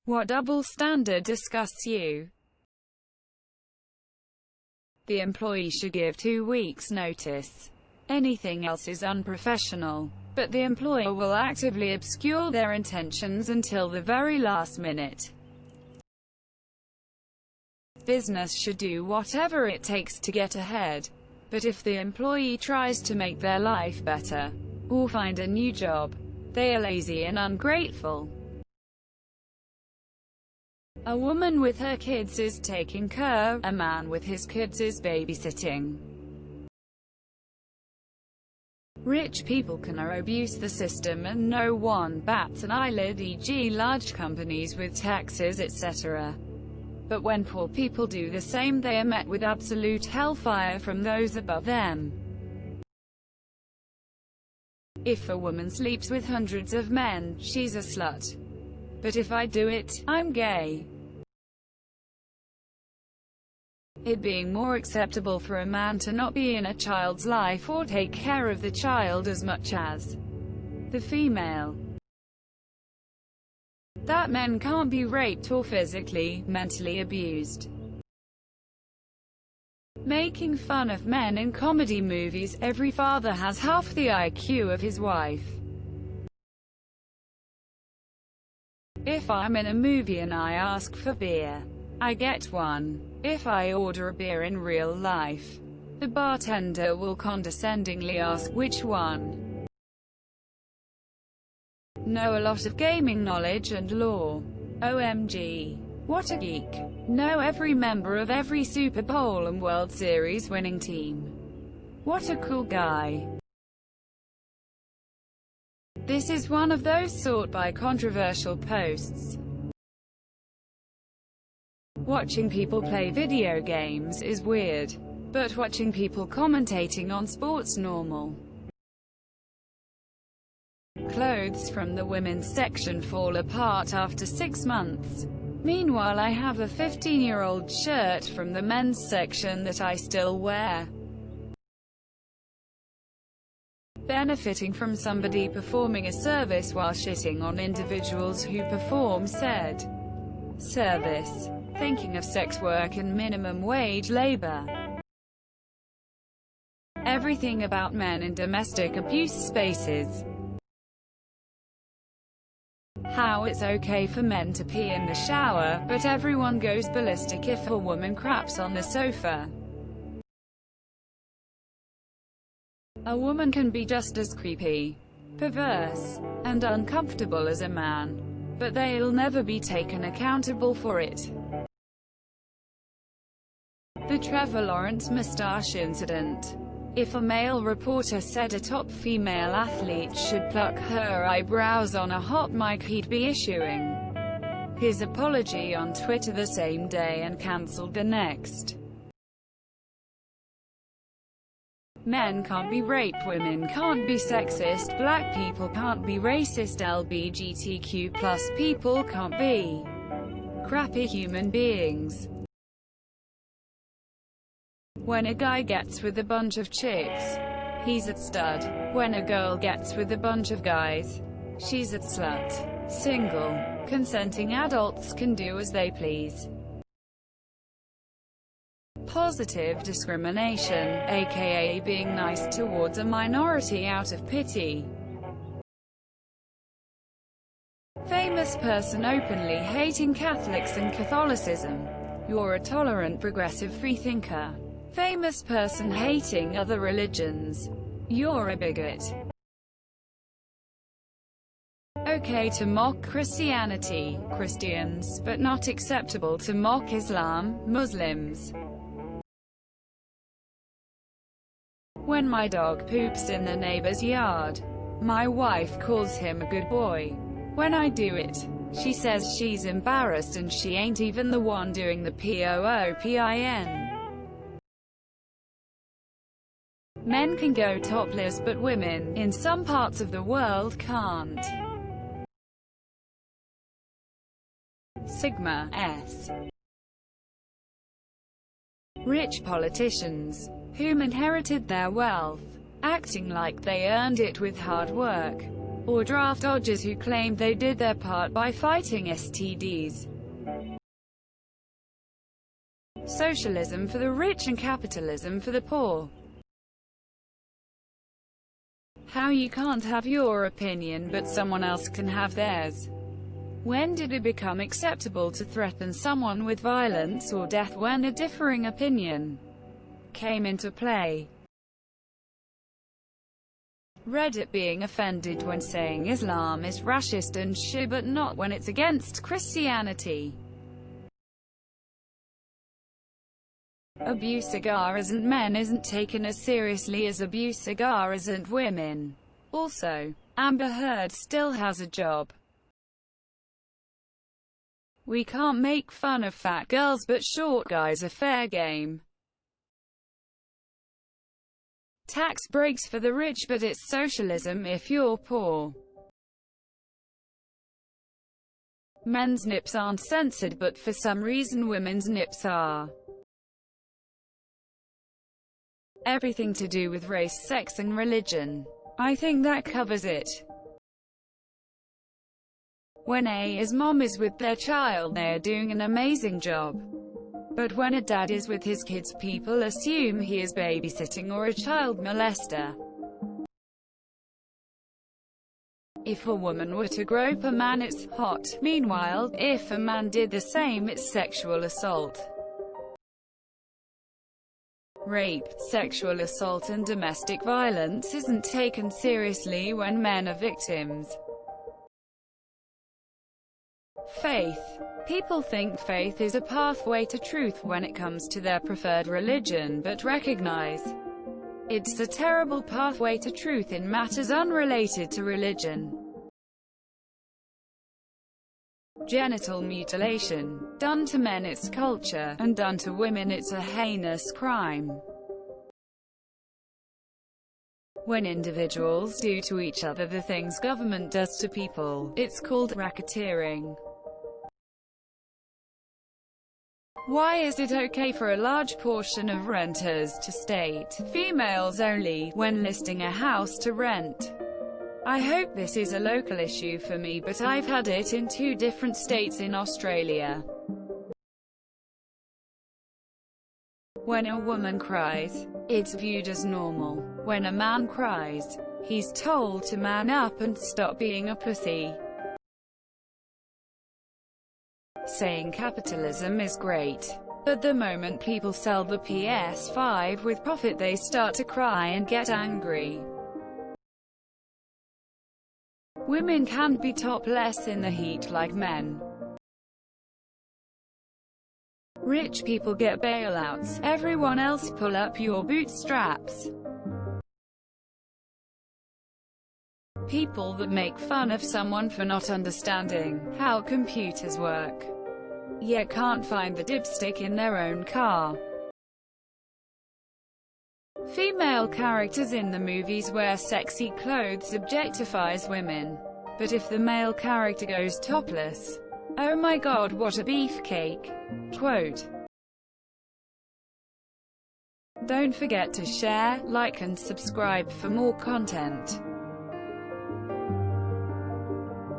What double standard disgusts you? The employee should give 2 weeks' notice. Anything else is unprofessional. But the employer will actively obscure their intentions until the very last minute. Business should do whatever it takes to get ahead. But if the employee tries to make their life better, or find a new job, they are lazy and ungrateful. A woman with her kids is taking care, a man with his kids is babysitting. Rich people can abuse the system and no one bats an eyelid, e.g. large companies with taxes, etc. But when poor people do the same, they are met with absolute hellfire from those above them. If a woman sleeps with hundreds of men, she's a slut. But if I do it, I'm gay. It being more acceptable for a man to not be in a child's life or take care of the child as much as the female. That men can't be raped or physically, mentally abused. Making fun of men in comedy movies. Every father has half the IQ of his wife. If I'm in a movie and I ask for beer, I get one. If I order a beer in real life, the bartender will condescendingly ask which one. Know a lot of gaming knowledge and lore. OMG. What a geek. Know every member of every Super Bowl and World Series winning team. What a cool guy. This is one of those sort by controversial posts. Watching people play video games is weird, but watching people commentating on sports normal. Clothes from the women's section fall apart after 6 months. Meanwhile, I have a 15-year-old shirt from the men's section that I still wear. Benefiting from somebody performing a service while shitting on individuals who perform said service. Thinking of sex work and minimum wage labor. Everything about men in domestic abuse spaces. How it's okay for men to pee in the shower, but everyone goes ballistic if a woman craps on the sofa. A woman can be just as creepy, perverse, and uncomfortable as a man, but they'll never be taken accountable for it. The Trevor Lawrence mustache incident. If a male reporter said a top female athlete should pluck her eyebrows on a hot mic, he'd be issuing his apology on Twitter the same day and cancelled the next. Men can't be raped, women can't be sexist, black people can't be racist, LGBTQ+ people can't be crappy human beings. When a guy gets with a bunch of chicks, he's a stud. When a girl gets with a bunch of guys, she's a slut. Single, consenting adults can do as they please. Positive discrimination, aka being nice towards a minority out of pity. Famous person openly hating Catholics and Catholicism. You're a tolerant progressive freethinker. Famous person hating other religions. You're a bigot. Okay to mock Christianity, Christians, but not acceptable to mock Islam, Muslims. When my dog poops in the neighbor's yard, my wife calls him a good boy. When I do it, she says she's embarrassed and she ain't even the one doing the pooping. Men can go topless, but women, in some parts of the world, can't. Sigma S. Rich politicians, whom inherited their wealth, acting like they earned it with hard work. or draft dodgers who claimed they did their part by fighting STDs. Socialism for the rich and capitalism for the poor. How you can't have your opinion but someone else can have theirs. When did it become acceptable to threaten someone with violence or death when a differing opinion came into play? Reddit being offended when saying Islam is racist and shit, but not when it's against Christianity. Abuse cigar isn't men isn't taken as seriously as abuse cigar isn't women. Also, Amber Heard still has a job. We can't make fun of fat girls but short guys are fair game. Tax breaks for the rich but it's socialism if you're poor. Men's nips aren't censored but for some reason women's nips are. Everything to do with race, sex and religion. I think that covers it. When A's mom is with their child, they are doing an amazing job. But when a dad is with his kids, people assume he is babysitting or a child molester. If a woman were to grope a man, it's hot. Meanwhile, if a man did the same, it's sexual assault. Rape, sexual assault and domestic violence isn't taken seriously when men are victims. Faith. People think faith is a pathway to truth when it comes to their preferred religion, but recognize it's a terrible pathway to truth in matters unrelated to religion. Genital mutilation. Done to men it's culture, and done to women it's a heinous crime. When individuals do to each other the things government does to people, it's called racketeering. Why is it okay for a large portion of renters to state females only when listing a house to rent? I hope this is a local issue for me, but I've had it in 2 different states in Australia. When a woman cries, it's viewed as normal. When a man cries, he's told to man up and stop being a pussy. Saying capitalism is great, but the moment people sell the PS5 with profit they start to cry and get angry. Women can't be topless in the heat like men. Rich people get bailouts, everyone else pull up your bootstraps. People that make fun of someone for not understanding how computers work, yet can't find the dipstick in their own car. Female characters in the movies wear sexy clothes objectifies women. But if the male character goes topless, oh my god, what a beefcake. Quote. Don't forget to share, like and subscribe for more content.